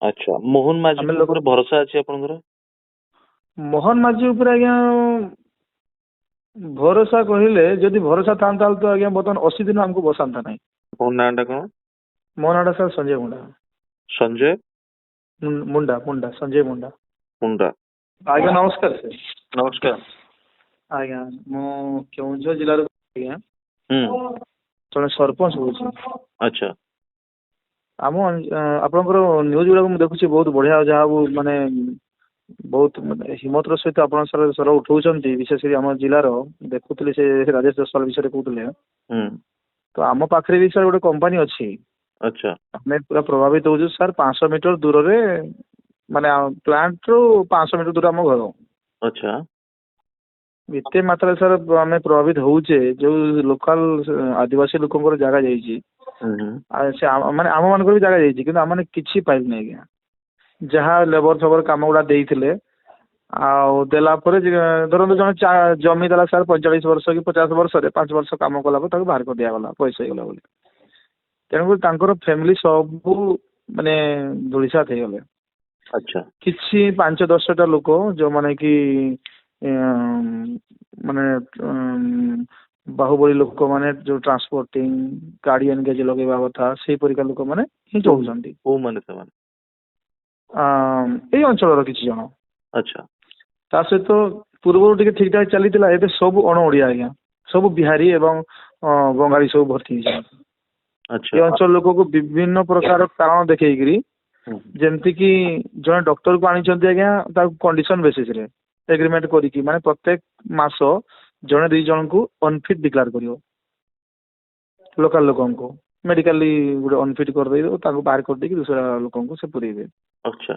ଆଚ୍ଛା ମୋହନ ମାଝୀ ଆମେ ଲୋକ ଉପରେ ଭରସା ଅଛି ଆପଣଙ୍କର? ମୋହନ ମାଝୀ ଉପରେ ଆଜ୍ଞା ଭରସା କହିଲେ ଯଦି ଭରସା ଥାନ୍ତା ତାହେଲେ ତ ଆଜ୍ଞା ବର୍ତ୍ତମାନ 80 ଦିନ ଆମକୁ ବସାନ୍ତା ନାହିଁ। ଆପଣଙ୍କ ନାଁଟା କଣ? ମୋ ନାଁଟା ସାର୍ ସଞ୍ଜୟ ମୁଣ୍ଡା। ସଞ୍ଜୟ ମୁଣ୍ଡା ମୁଣ୍ଡା ସଞ୍ଜୟ ମୁଣ୍ଡା। ମୁଣ୍ଡା। ଆଜ୍ଞା ନମସ୍କାର ସାର୍। ନମସ୍କାର। ଆଜ୍ଞା ମୁଁ କେଉଁଝର ଜିଲ୍ଲାରୁ ଆଜ୍ଞା ହୁଁ। ଜଣେ ସରପଞ୍ଚ କହୁଛି। ଆଚ୍ଛା। ଆମ ଆପଣଙ୍କର ନ୍ୟୁଜ ଗୁଡାକ ମୁଁ ଦେଖୁଛି ବହୁତ ବଢିଆ, ଯାହା ମାନେ ବହୁତ ମାନେ ହିମତର ସହିତ ଆପଣ ସ୍ୱର ଉଠଉଛନ୍ତି, ବିଶେଷ କରି ଆମ ଜିଲ୍ଲାର। ଦେଖୁଥିଲି ସେ ରାଜେଶ ଜୟସୱାଲ ବିଷୟରେ କହୁଥିଲେ। ହୁଁ। ତ ଆମ ପାଖରେ ବି ସାର୍ ଗୋଟେ କମ୍ପାନୀ ଅଛି। ଆଚ୍ଛା। ଆମେ ପୁରା ପ୍ରଭାବିତ ହଉଛୁ ସାର୍। 500 ମିଟର ଦୂରରେ, ମାନେ ପ୍ଲାଣ୍ଟ ରୁ 500 ମିଟର ଦୂର ଆମ ଘର। ଆଚ୍ଛା। ଏତେ ମାତ୍ରାରେ ସାର୍ ଆମେ ପ୍ରଭାବିତ ହଉଛେ, ଯୋଉ ଲୋକାଲ ଆଦିବାସୀ ଲୋକଙ୍କର ଜାଗା ଯାଇଛି, ସେ ମାନେ ଆମ ମାନଙ୍କର ବି ଜାଗା ଯାଇଛି, କିନ୍ତୁ ଆମମାନେ କିଛି ପାଇଲୁନି ଆଜ୍ଞା। ଯାହା ଲେବର ଫେବର କାମ ଗୁଡା ଦେଇଥିଲେ, ଆଉ ଦେଲା ପରେ ଧରନ୍ତୁ ଜଣେ ଜମି ଦେଲା ସାର୍ 45 ବର୍ଷ କି 50 ବର୍ଷରେ 5 ବର୍ଷ କାମ କଲା ପରେ ତାକୁ ବାହାର କରିଦିଆଗଲା, ପଇସା ହେଇଗଲା ବୋଲି। ତେଣୁକରି ତାଙ୍କର ଫ୍ୟାମିଲି ସବୁ ମାନେ ଧୂଳିସାତ ହେଇଗଲେ। ଆଚ୍ଛା। କିଛି 5-10ଟା ଲୋକ ଯୋଉମାନେ କି ମାନେ ବାହୁବଳୀ ଲୋକମାନେ, ଯୋଉ ଟ୍ରାନ୍ସପୋର୍ଟିଂ ଗାଡି ଏନଗେଜ ଲଗେଇବା କଥା, ସେଇପରିକା ଲୋକମାନେ ହିଁ ଚଳୁଛନ୍ତି। କୋଉମାନେ ସେମାନେ? ଏଇ ଅଞ୍ଚଳର କିଛି ଜଣ। ଆଚ୍ଛା। ତା ସହିତ ପୂର୍ବରୁ ଟିକେ ଠିକ ଠାକ ଚାଲିଥିଲା, ଏବେ ସବୁ ଅଣ ଓଡିଆ ଆଜ୍ଞା, ସବୁ ବିହାରୀ ଏବଂ ବଙ୍ଗାଳୀ ସବୁ ଭର୍ତ୍ତି ହେଇଯାନ୍ତି। ଆଚ୍ଛା। ଏ ଅଞ୍ଚଳ ଲୋକକୁ ବିଭିନ୍ନ ପ୍ରକାର କାରଣ ଦେଖେଇକିରି, ଯେମିତି କି ଜଣେ ଡକ୍ଟର କୁ ଆଣିଛନ୍ତି ଆଜ୍ଞା, ତାକୁ କଣ୍ଡିସନ ବେସିସ ରେ ଏଗ୍ରିମେଣ୍ଟ କରିକି, ମାନେ ପ୍ରତ୍ୟେକ ମାସ ଜଣେ 2 ଜଣଙ୍କୁ ଅନଫିଟ ଡିକ୍ଲାର କରିବ। ଲୋକାଲ ଲୋକଙ୍କୁ ମେଡିକାଲି ଗୋଟେ ଅନଫିଟ କରିଦେଇବ, ତାଙ୍କୁ ବାହାର କରିଦେଇକି ଦୂସରା ଲୋକଙ୍କୁ ସେ ପୁରେଇବେ। ଆଚ୍ଛା।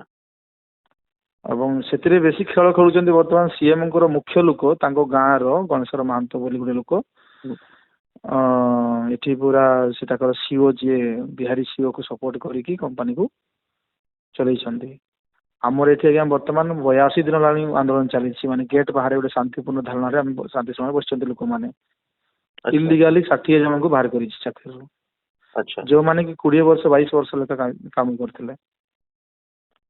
ଏବଂ ସେଥିରେ ବେଶୀ ଖେଳ ଖେଳୁଛନ୍ତି ବର୍ତ୍ତମାନ ସିଏମଙ୍କର ମୁଖ୍ୟ ଲୋକ, ତାଙ୍କ ଗାଁର ଗଣେଶ୍ୱର ମହାନ୍ତ ବୋଲି ଗୋଟେ ଲୋକ। ଏଠି ପୁରା ସେ ତାଙ୍କର ସିଓ, ଯିଏ ବିହାରୀ ସିଓ କୁ ସପୋର୍ଟ କରିକି କମ୍ପାନୀକୁ ଚଲେଇଛନ୍ତି। ଆମର ଏଠି ଆଜ୍ଞା ବର୍ତ୍ତମାନ 82 ଦିନ ହେଲାଣି ଆନ୍ଦୋଳନ ଚାଲିଛି। ମାନେ ଗେଟ୍ ବାହାରେ ଗୋଟେ ଶାନ୍ତିପୂର୍ଣ୍ଣ ଧାରଣାରେ ଆମେ ଶାନ୍ତି ସମୟରେ ବସିଛନ୍ତି ଲୋକମାନେ। ଇଲିଗାଲି 60 ଜଣଙ୍କୁ ବାହାର କରିଛି ଚାକିରିରୁ, ଯୋଉମାନେ କି 20 ବର୍ଷ 22 ବର୍ଷ ଲେଖା କାମ କରିଥିଲେ।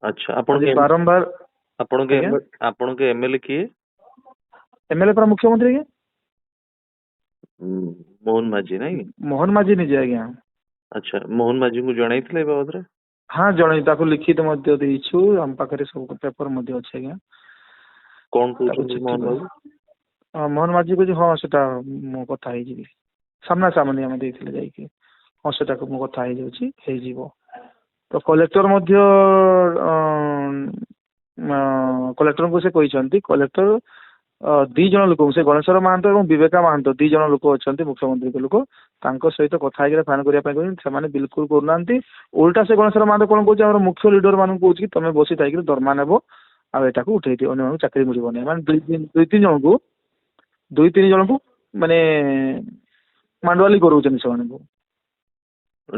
ଆଚ୍ଛା। ବାରମ୍ବାର ଆପଣଙ୍କ ଏମଏଲଏ କିଏ? ଏମଏଲଏ ପରା ମୁଖ୍ୟମନ୍ତ୍ରୀ ଆଜ୍ଞା, ମୋହନ ମାଝୀ ନାଇଁ? ମୋହନ ମାଝୀ ନିଜେ ଆଜ୍ଞା। ଆଚ୍ଛା। ମୋହନ ମାଝୀଙ୍କୁ ଜଣାଇଥିଲେ ଏ ବାବଦରେ? ହଁ ଜଣେଇ, ତାକୁ ଲିଖିତ ମଧ୍ୟ ଦେଇଛୁ, ଆମ ପାଖରେ ସବୁ ପେପର ମଧ୍ୟ ଅଛି ଆଜ୍ଞା। କଣ କହୁଛନ୍ତି ମୋହନ ବାବୁ? ମୋହନ ମାଝୀ କହୁଛି ହଁ ସେଟା ମୁଁ କଥା ହେଇଯିବି, ସାମ୍ନା ସାମ୍ନି ଆମେ ଦେଇଥିଲେ ଯାଇକି, ହଁ ସେଟାକୁ ମୁଁ କଥା ହେଇଯାଉଛି, ହେଇଯିବ। ତ କଲେକ୍ଟର ମଧ୍ୟ କଲେକ୍ଟରଙ୍କୁ ସେ କହିଛନ୍ତି, କଲେକ୍ଟର 2 ଜଣ ଲୋକଙ୍କୁ, ସେ ଗଣେଶ୍ୱର ମହାନ୍ତ ଏବଂ ବିବେକା ମହାନ୍ତ 2 ଜଣ ଲୋକ ଅଛନ୍ତି ମୁଖ୍ୟମନ୍ତ୍ରୀଙ୍କ ଲୋକ, ତାଙ୍କ ସହିତ କଥା ହେଇକି ଫାଇନ୍ କରିବା ପାଇଁ କହିଛନ୍ତି। ସେମାନେ ବିଲକୁଲ କରୁନାହାନ୍ତି। ଓଲଟା ସେ ଗଣେଶ୍ୱର ମହାନ୍ତ କଣ କହୁଛି, ଆମର ମୁଖ୍ୟ ଲିଡର ମାନଙ୍କୁ କହୁଛି କି ତମେ ବସି ଥାଇକି ଦରମା ନେବ, ଆଉ ଏଟାକୁ ଉଠେଇ ଦିଅ, ଅନ୍ୟମାନଙ୍କୁ ଚାକିରି ମିଳିବନି। ମାନେ 2-3 ଜଣଙ୍କୁ ମାନେ ମାଣ୍ଡୁଆଲି କରୁଛନ୍ତି ସେମାନଙ୍କୁ।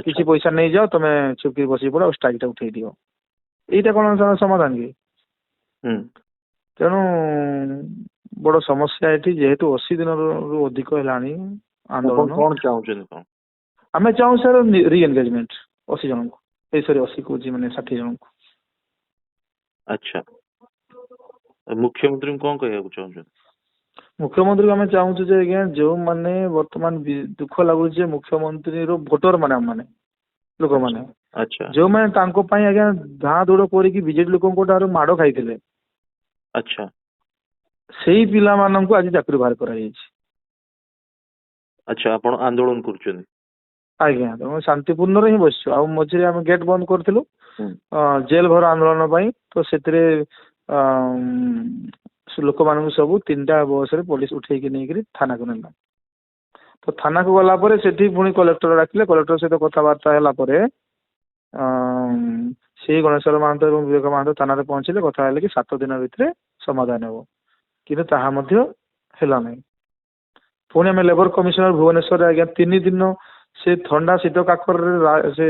କିଛି ପଇସା ନେଇଯାଅ, ତମେ ଚୁପକି ବସି ପଡ, ଆଉ ଷ୍ଟ୍ରାଇକ୍ ଟା ଉଠେଇ ଦିଅ। ଏଇଟା କଣ ସମାଧାନ କି? ତେଣୁ ବଡ ସମସ୍ୟା ଏଠି, ଯେହେତୁ 80 ଦିନରୁ ଅଧିକ ହେଲାଣି ଆନ୍ଦୋଳନ। କଣ ଚାହୁଁଛନ୍ତି କଣ? ଆମେ ଚାହୁଁ ସାର୍ ରି ଏନଗେଜମେଣ୍ଟ 80 ଜଣଙ୍କୁ, ଏଇ ସରି 80 କହୁଛି, ମାନେ 60 ଜଣଙ୍କୁ। ଆଚ୍ଛା। ମୁଖ୍ୟମନ୍ତ୍ରୀଙ୍କୁ କଣ କହିବାକୁ ଚାହୁଁଛନ୍ତି? ମୁଖ୍ୟମନ୍ତ୍ରୀଙ୍କୁ ଆମେ ଚାହୁଁଛୁ ଯେ ଆଜ୍ଞା, ଯୋଉମାନେ ବର୍ତ୍ତମାନ ଦୁଃଖ ଲାଗୁଛି ଯେ ମୁଖ୍ୟମନ୍ତ୍ରୀର ଭୋଟର ମାନେ ଲୋକମାନେ, ଯୋଉମାନେ ତାଙ୍କ ପାଇଁ ଆଜ୍ଞା ଧାଁ ଦୌଡ଼ କରିକି ବିଜେଡି ଲୋକଙ୍କ ଠାରୁ ମାଡ ଖାଇଥିଲେ, ଆଚ୍ଛା, ସେଇ ପିଲାମାନଙ୍କୁ ଆଜି ଚାକିରି ବାହାର କରାଯାଇଛି। ଆଚ୍ଛା, ଆପଣ ଆନ୍ଦୋଳନ କରୁଛନ୍ତି? ଆଜ୍ଞା, ତମେ ଶାନ୍ତିପୂର୍ଣ୍ଣରେ ହିଁ ବସିଛୁ। ଆଉ ମଝିରେ ଆମେ ଗେଟ୍ ବନ୍ଦ କରିଥିଲୁ ଜେଲ ଭର ଆନ୍ଦୋଳନ ପାଇଁ। ତ ସେଥିରେ ଲୋକମାନଙ୍କୁ ସବୁ 3ଟା ବସରେ ପୋଲିସ ଉଠେଇକି ନେଇକରି ଥାନାକୁ ନେଲା। ତ ଥାନାକୁ ଗଲା ପରେ ସେଠି ପୁଣି କଲେକ୍ଟର ଡାକିଲେ। କଲେକ୍ଟର ସହିତ କଥାବାର୍ତ୍ତା ହେଲା ପରେ ସେଇ ଗଣେଶ୍ୱର ମହାନ୍ତ ଏବଂ ବିବେକ ମହାନ୍ତ ଥାନାରେ ପହଞ୍ଚିଲେ, କଥା ହେଲେ କି 7 ଦିନ ଭିତରେ ସମାଧାନ ହେବ, କିନ୍ତୁ ତାହା ମଧ୍ୟ ହେଲା ନାହିଁ। ପୁଣି ଆମେ ଲେବର କମିଶନର ଭୁବନେଶ୍ୱରରେ ଆଜ୍ଞା 3 ଦିନ ସେ ଥଣ୍ଡା ଶୀତ କାକରରେ ସେ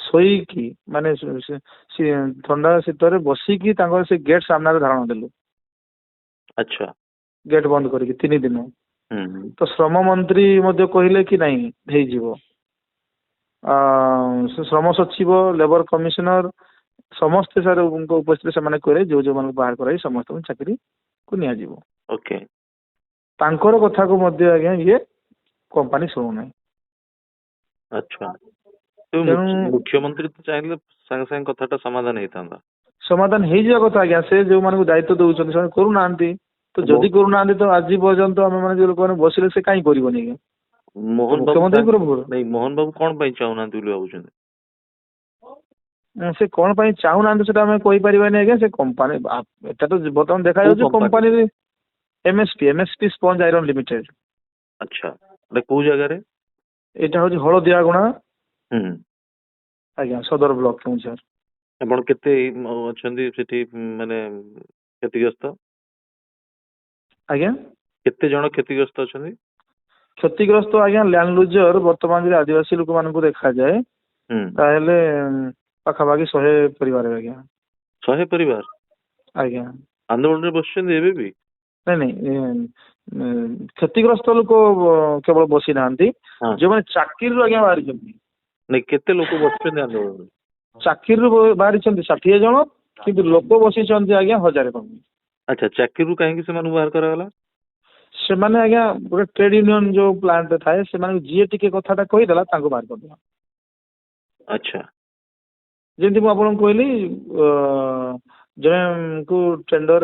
ଶୋଇକି, ମାନେ ଥଣ୍ଡା ଶୀତରେ ବସିକି ତାଙ୍କର ସେ ଗେଟ୍ ସାମ୍ନାରେ ଧାରଣା ଦେଲୁ। ଆଚ୍ଛା, ଗେଟ୍ ବନ୍ଦ କରିକି 3 ଦିନ। ତ ଶ୍ରମ ମନ୍ତ୍ରୀ ମଧ୍ୟ କହିଲେ କି ନାଇଁ ହେଇଯିବ। ଶ୍ରମ ସଚିବ ଲେବର କମିଶନର ସମସ୍ତେ ସାର୍ ଉପସ୍ଥିତିରେ ସେମାନେ କହିଲେ ଯୋଉମାନଙ୍କୁ ବାହାର କରାଇ ସମସ୍ତଙ୍କୁ ଚାକିରିକୁ ନିଆଯିବ। ଓକେ। ତାଙ୍କର କଥାକୁ ମଧ୍ୟ ଆଜ୍ଞା ଇଏ କମ୍ପାନୀ ଶୁଣୁନାହିଁ। ଆଚ୍ଛା। ତେଣୁ ମୁଖ୍ୟମନ୍ତ୍ରୀ ତ ଚାହିଁଲେ ସାଙ୍ଗେ ସାଙ୍ଗେ କଥାଟା ସମାଧାନ ହେଇଥାନ୍ତା। ସମାଧାନ ହେଇଯିବା କଥା ଆଜ୍ଞା। ସେ ଯୋଉମାନଙ୍କୁ ଦାୟିତ୍ୱ ଦଉଛନ୍ତି ସେମାନେ କରୁନାହାନ୍ତି। ତ ଯଦି କରୁନାହାନ୍ତି ତ ଆଜି ପର୍ଯ୍ୟନ୍ତ ଆମେ ମାନେ ଯୋଉ ଲୋକମାନେ ବସିଲେ ସେ କାହିଁ କରିବନି ଆଜ୍ଞା? ମୋହନ ବାବୁ ମୁଖ୍ୟମନ୍ତ୍ରୀଙ୍କର ଭୁଲ। ନାଇଁ, ମୋହନ ବାବୁ କଣ ପାଇଁ ଚାହୁଁନାହାନ୍ତି ବୋଲି ଭାବୁଛନ୍ତି? ସେ କଣ ପାଇଁ ଚାହୁଁନାହାନ୍ତି ସେଟା ଆମେ କହିପାରିବାନି ଆଜ୍ଞା। ସେ କମ୍ପାନୀ ଏଟା ତ ବର୍ତ୍ତମାନ ଦେଖାଯାଉଛି କମ୍ପାନୀରେ ଏମଏସପି ସ୍ପଞ୍ଜ ଆଇରନ୍ ଲିମିଟେଡ। ଆଚ୍ଛା, ଏଟା କୋଉ ଜାଗାରେ? ଏଇଟା ହଉଛି ହଳଦିଆଗୁଣା ହୁଁ। ଆଜ୍ଞା, ସଦର ବ୍ଲକ କେଉଁଝର। ଆପଣ କେତେ ଅଛନ୍ତି ସେଠି ମାନେ କ୍ଷତିଗ୍ରସ୍ତ? ଆଜ୍ଞା, କେତେ ଜଣ କ୍ଷତିଗ୍ରସ୍ତ ଅଛନ୍ତି? କ୍ଷତିଗ୍ରସ୍ତ ଆଜ୍ଞା ଲ୍ୟାଣ୍ଡ ଲୁଜର ବର୍ତ୍ତମାନ ଯଦି ଆଦିବାସୀ ଲୋକମାନଙ୍କୁ ଦେଖାଯାଏ ତାହେଲେ ପାଖାପାଖି 100 ପରିବାର ଆଜ୍ଞା। 100 ପରିବାର ଆଜ୍ଞା। ଆନ୍ଦୋଳନରେ ବସିଛନ୍ତି ଏବେ ବି? ନାଇଁ ନାଇଁ, କ୍ଷତିଗ୍ରସ୍ତ ଲୋକ କେବଳ ବସି ନାହାନ୍ତି, ଯୋଉମାନେ ଚାକିରିରୁ ଆଜ୍ଞା ବାହାରିଛନ୍ତି। ନାଇଁ, କେତେ ଲୋକ ବସିଛନ୍ତି ଆନ୍ଦୋଳନରେ? ଚାକିରିରୁ ବାହାରିଛନ୍ତି 60 ଜଣ, କିନ୍ତୁ ଲୋକ ବସିଛନ୍ତି ଆଜ୍ଞା 1000 କମ। ଆଚ୍ଛା, ଚାକିରିରୁ କାହିଁକି ସେମାନଙ୍କୁ ବାହାର କରାଗଲା? ସେମାନେ ଆଜ୍ଞା ଗୋଟେ ଟ୍ରେଡ୍ ୟୁନିୟନ ଯୋଉ ପ୍ଲାଣ୍ଟ ଥାଏ, ସେମାନଙ୍କୁ ଯିଏ ଟିକେ କଥାଟା କହିଦେଲା ତାଙ୍କୁ ବାହାର କରିଦେଲା। ଆଚ୍ଛା। ଯେମିତି ମୁଁ ଆପଣଙ୍କୁ କହିଲି, ଜଣକୁ ଟେଣ୍ଡର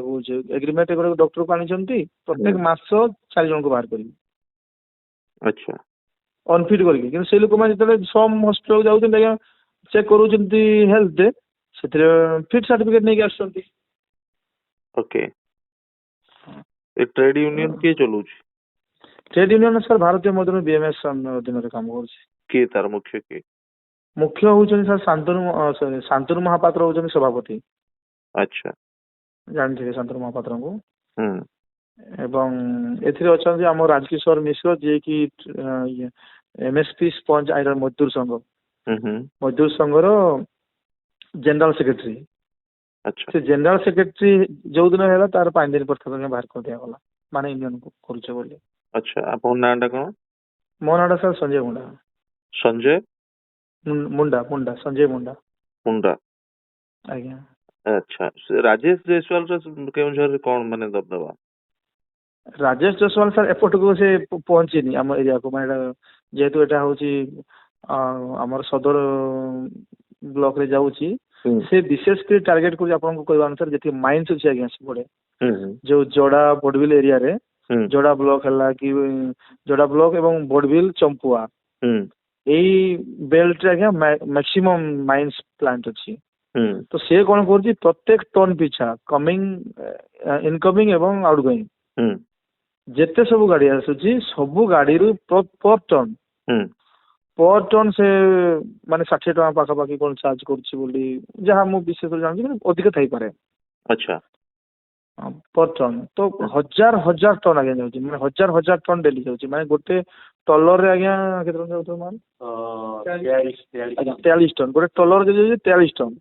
କହୁଛି ଏଗ୍ରିମେଣ୍ଟ ଗୋଟେ ଡକ୍ଟରକୁ ଆଣିଛନ୍ତି, ପ୍ରତ୍ୟେକ ମାସ 4 ଜଣଙ୍କୁ ବାହାର କରିବେ। ଆଚ୍ଛା। ଅନଫିଟ୍ କରିକି। କିନ୍ତୁ ସେ ଲୋକମାନେ ଯେତେବେଳେ ସମ୍ ହସ୍ପିଟାଲ ଯାଉଛନ୍ତି ଆଜ୍ଞା, ଚେକ୍ କରୁଛନ୍ତି ହେଲ୍ଥ, ସେଥିରେ ଫିଟ୍ ସାର୍ଟିଫିକେଟ ନେଇକି ଆସୁଛନ୍ତି। ଓକେ। ଏ ଟ୍ରେଡ୍ ୟୁନିୟନ କିଏ ଚଲାଉଛି? ଟ୍ରେଡ୍ ୟୁନିୟନ ସାର୍ ଭାରତୀୟ ମଜଦୁର ବିଏମଏସ୍ ଅଧୀନରେ କାମ କରୁଛି। କିଏ ତାର ମୁଖ୍ୟ କିଏ? ମୁଖ୍ୟ ହଉଛନ୍ତି ସାର୍ ଶାନ୍ତନୁ ମହାପାତ୍ର ହଉଛନ୍ତି ସଭାପତି। ଆଚ୍ଛା। ଜାଣିଥିବେ ଶାନ୍ତନୁ ମହାପାତ୍ରଙ୍କୁ। ହୁଁ। ଏବଂ ଏଥିରେ ଅଛନ୍ତି ଆମ ରାଜକିଶୋର ମିଶ୍ର, ଯିଏକି ଏମଏସପି ସ୍ପଞ୍ଜ ଆଇରନ୍ ମଜଦୁର ସଂଘ ମଜଦୁର ସଂଘର ଜେନେରାଲ ସେକ୍ରେଟାରୀ। ସେ ଜେନେରାଲ ସେକ୍ରେଟାରୀ ଯୋଉଦିନ ହେଲା ତାର 5 ଦିନ ପରେ ବାହାର କରିଦିଆଗଲା, ମାନେ ୟୁନିୟନ କରୁଛେ ବୋଲି। ଆଚ୍ଛା, ଆପଣଙ୍କ ନାଁଟା କଣ? ମୋ ନାଁଟା ସାର୍ ସଞ୍ଜୟ ମୁଣ୍ଡା। ସଞ୍ଜୟ ମୁଣ୍ଡା ସଞ୍ଜୟ ମୁଣ୍ଡା। ମୁଣ୍ଡା। ଆଜ୍ଞା। ଆଚ୍ଛା, ରାଜେଶ ଜୟସୱାଲର କେଉଁଝରରେ କଣ ମାନେ ଦବଦବା? ରାଜେଶ ଜୟସୱାଲ ସାର୍ ଏପଟକୁ ସେ ପହଞ୍ଚିନି ଆମ ଏରିଆକୁ, ମାନେ ଯେହେତୁ ଏଟା ହଉଛି ଆମର ସଦର ବ୍ଲକରେ ଯାଉଛି, ସେ ବିଶେଷ କରି ଟାର୍ଗେଟ କରୁଛି ଆପଣଙ୍କୁ କହିବା ଅନୁସାରେ ଯେତିକି ମାଇନ୍ସ ଅଛି ଆଜ୍ଞା ସେପଟେ, ଯୋଉ ଯୋଡା ବଡବିଲ ଏରିଆରେ, ଯୋଡା ବ୍ଲକ ହେଲା କି ଯୋଡା ବ୍ଲକ ଏବଂ ବଡବିଲ ଚମ୍ପୁଆ, ଏଇ ବେଲ୍ଟରେ ଆଜ୍ଞା ମ୍ୟାକ୍ସିମମ୍ ମାଇନ୍ସ ପ୍ଲାଣ୍ଟ ଅଛି। ତ ସେ କଣ କରୁଛି, ପ୍ରତ୍ୟେକ ଟନ ପିଛା ଇନକମିଂ ଏବଂ ଆଉଟଗୋଇଂ ଯେତେ ସବୁ ଗାଡି ଆସୁଛି, ସବୁ ଗାଡିରୁ ପର ଟନ୍ ସେ ମାନେ 60 ଟଙ୍କା ପାଖାପାଖି କଣ ଚାର୍ଜ କରୁଛି ବୋଲି ଯାହା ମୁଁ ବିଶେଷ ଜାଣିଛି, କିନ୍ତୁ ଅଧିକ ଥାଇପାରେ। ଆଚ୍ଛା। ପର ଟନ୍ ତ ହଜାର ଟନ୍ ଆଜ୍ଞା ଯାଉଛି, ମାନେ ହଜାର ଟନ୍ ଡେଲି ଯାଉଛି। ମାନେ ଗୋଟେ ଟଲରରେ ଆଜ୍ଞା କେତେ ଟଙ୍କା ଯାଉଥିବ ମାଲ? 43 ଟନ୍। ଗୋଟେ ଟଲର ଯଦି ଯାଉଛି 43 ଟନ୍,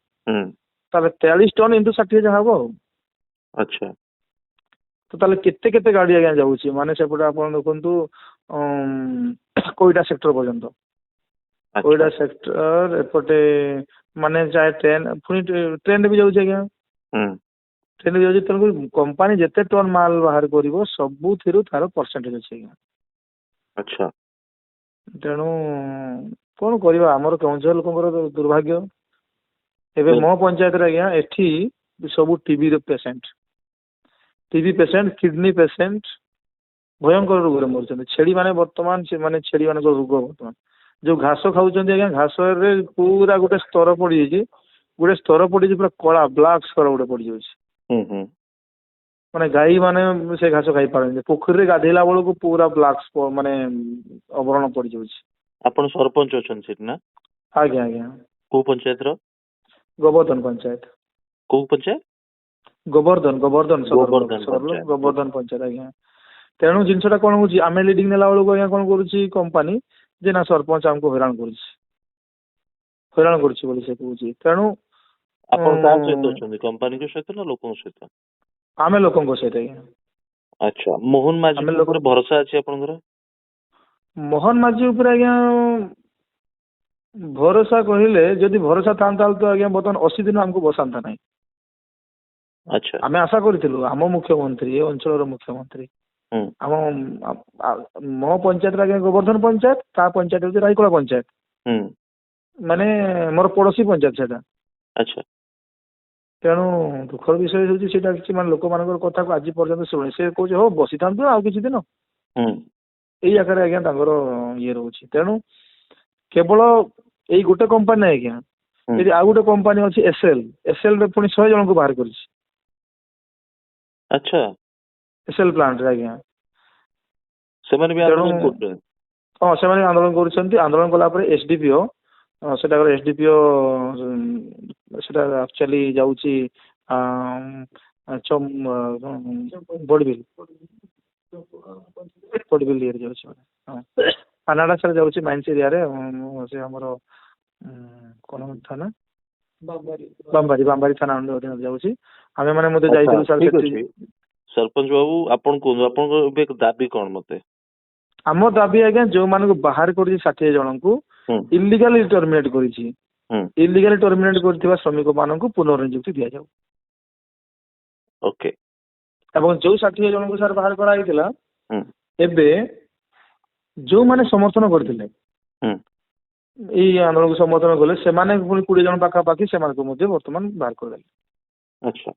ତାହେଲେ 43 ଟନ୍ ଇଣ୍ଟୁ 60 ଯାହା ହବ ଆଉ। ଆଚ୍ଛା। ତ ତାହେଲେ କେତେ କେତେ ଗାଡି ଆଜ୍ଞା ଯାଉଛି, ମାନେ ସେପଟେ ଆପଣ ଦେଖନ୍ତୁ କୋଇଟା ସେକ୍ଟର ପର୍ଯ୍ୟନ୍ତ, କୋଇଟା ସେକ୍ଟର ଏପଟେ ମାନେ ଯାଏ ଟ୍ରେନ, ପୁଣି ଟ୍ରେନରେ ବି ଯାଉଛି ଆଜ୍ଞା, ଟ୍ରେନ ବି ଯାଉଛି। ତେଣୁ କମ୍ପାନୀ ଯେତେ ଟନ୍ ମାଲ ବାହାର କରିବ ସବୁଥିରୁ ତାର ପରସେଣ୍ଟେଜ ଅଛି ଆଜ୍ଞା। ଆଚ୍ଛା। ତେଣୁ କଣ କରିବା, ଆମର କେଉଁଝର ଲୋକଙ୍କର ଦୁର୍ଭାଗ୍ୟ। ଏବେ ମୋ ପଞ୍ଚାୟତରେ ଆଜ୍ଞା ଏଠି ସବୁ ଟିବିର ପେସେଣ୍ଟ, କିଡନୀ ପେସେଣ୍ଟ, ଭୟଙ୍କର ରୋଗରେ ମରୁଛନ୍ତି। ଛେଳି ମାନେ ବର୍ତ୍ତମାନ, ସେମାନେ ଛେଳି ମାନଙ୍କର ରୋଗ ବର୍ତ୍ତମାନ ଯୋଉ ଘାସ ଖାଉଛନ୍ତି ଆଜ୍ଞା, ଘାସରେ ପୁରା ଗୋଟେ ସ୍ତର ପଡିଯାଇଛି, ପୁରା କଳା ବ୍ଲାକ୍ ସ୍ତର ଗୋଟେ ପଡିଯାଉଛି। ମାନେ ଗାଈ ମାନେ ସେ ଘାସ ଖାଇପାରନ୍ତି, ପୋଖରୀରେ ଗାଧେଇଲା ବେଳକୁ ପୁରା ବ୍ଲାକ୍ ମାନେ ଅବରଣ ପଡିଯାଉଛି। ଆପଣ ସରପଞ୍ଚ ଅଛନ୍ତି ସେଠି ନା? ଆଜ୍ଞା ଆଜ୍ଞା। କୋଉ ପଞ୍ଚାୟତର? ଗୋବର୍ଦ୍ଧନ ପଞ୍ଚାୟତ। କୋଉ ପଞ୍ଚାୟତ? ଗୋବର୍ଦ୍ଧନ ଗୋବର୍ଦ୍ଧନ ପଞ୍ଚାୟତ ଆଜ୍ଞା। ତେଣୁ ଜିନିଷଟା କଣ ହଉଛି, ଆମେ ଲିଡିଂ ନେଲା ବେଳକୁ ଆଜ୍ଞା କଣ କରୁଛି କମ୍ପାନୀ, ଯେ ନା ସରପଞ୍ଚ ଆମକୁ ହଇରାଣ କରୁଛି ବୋଲି ସେ କହୁଛି। ତେଣୁ ଆପଣ କାହା ସହିତ ଅଛନ୍ତି, କମ୍ପାନୀଙ୍କ ସହିତ ନା ଲୋକଙ୍କ ସହିତ? ଆମେ ଲୋକଙ୍କ ସହିତ ଆଜ୍ଞା। ଆଚ୍ଛା, ମୋହନ ମାଝୀ ଉପରେ ଭରସା ଅଛି ଆପଣଙ୍କର? ମୋହନ ମାଝୀ ଉପରେ ଆଜ୍ଞା ଭରସା କହିଲେ ଯଦି ଭରସା ଥାନ୍ତା ତ ଆଜ୍ଞା ବର୍ତ୍ତମାନ 80 ଦିନ ଆମକୁ ବସାନ୍ତା ନାହିଁ। ଆଚ୍ଛା। ଆମେ ଆଶା କରିଥିଲୁ ଆମ ମୁଖ୍ୟମନ୍ତ୍ରୀ ଏ ଅଞ୍ଚଳର ମୁଖ୍ୟମନ୍ତ୍ରୀ ହୁଁ ଆମ ମୋ ପଞ୍ଚାୟତରେ ଆଜ୍ଞା ଗୋବର୍ଦ୍ଧନ ପଞ୍ଚାୟତ, ତା ପଞ୍ଚାୟତ ହଉଛି ରାଇକଳା ପଞ୍ଚାୟତ, ହୁଁ ମାନେ ମୋର ପଡୋଶୀ ପଞ୍ଚାୟତ ସେଟା। ଆଚ୍ଛା। ତେଣୁ ଦୁଃଖର ବିଷୟ ହେଉଛି ସେଇଟା କିଛି ମାନେ ଲୋକମାନଙ୍କର କଥାକୁ ଆଜି ପର୍ଯ୍ୟନ୍ତ ଶୁଣେ। ସେ କହୁଛି ହଉ ବସିଥାନ୍ତୁ ଆଉ କିଛି ଦିନ, ହୁଁ ଏଇ ଆକାରରେ ଆଜ୍ଞା ତାଙ୍କର ଇଏ ରହୁଛି। ତେଣୁ କେବଳ ଏଇ ଗୋଟେ କମ୍ପାନୀ ନାହିଁ ଆଜ୍ଞା, ହୁଁ ଏଠି ଆଉ ଗୋଟେ କମ୍ପାନୀ ଅଛି ଏସ୍ଏଲ୍ ରେ ପୁଣି 100 ଜଣଙ୍କୁ ବାହାର କରିଛି। ଆଚ୍ଛା। ଏସ୍ଏଲ୍ ପ୍ଲାଣ୍ଟରେ ଆଜ୍ଞା। ସେମାନେ ବି ତେଣୁ ଆନ୍ଦୋଳନ କରୁଛନ୍ତି? ହଁ ସେମାନେ ଆନ୍ଦୋଳନ କରୁଛନ୍ତି। ଆନ୍ଦୋଳନ କଲା ପରେ ଏସ୍ଡିପିଓ ସେଟାଙ୍କର ଏସ୍ଡିପିଓ ସେଟା ଆକ୍ଚୁଆଲି ଯାଉଛି ବଡ଼ବିଲ୍ ଇଏରେ ଯାଉଛି। ହଁ କାନାଡ଼ା ସାର୍ ଯାଉଛି ମାଇନ୍ସ ଏରିଆରେ ସେ ଆମର କ'ଣ ଥାନା ବାମ୍ବାରୀ ଥାନା ଅଧୀନରେ ଯାଉଛି। ଆମେ ମାନେ ମଧ୍ୟ ଯାଇଥିଲୁ ସାର୍ ଠିକ ସେଠି। ଅଛି ସରପଞ୍ଚ ବାବୁ, ଆପଣ କୁହନ୍ତୁ ଆପଣଙ୍କର ଏବେ ଦାବି କ'ଣ? ମତେ ଆମ ଦାବି ଆଜ୍ଞା ଯୋଉମାନଙ୍କୁ ବାହାର କରିଛି 60 ଜଣଙ୍କୁ ଇଲିଗାଲି ଟର୍ମିନେଟ୍ କରିଛି, ଇଲିଗାଲି ଟର୍ମିନେଟ୍ କରିଥିବା ଶ୍ରମିକ ମାନଙ୍କୁ ପୁନର୍ନିଯୁକ୍ତି ଦିଆଯାଉ। ଓକେ। ଏବଂ ଯୋଉ 60 ଜଣଙ୍କୁ ସାର୍ ବାହାର କରାଯାଇଥିଲା, ଏବେ ଯୋଉମାନେ ସମର୍ଥନ କରିଥିଲେ ଏଇ ଆନ୍ଦୋଳନକୁ ସମର୍ଥନ କଲେ ସେମାନେ ପୁଣି 20 ଜଣ ପାଖାପାଖି ସେମାନଙ୍କୁ ମଧ୍ୟ ବର୍ତ୍ତମାନ ବାହାର କରିଦେଲେ। ଆଚ୍ଛା।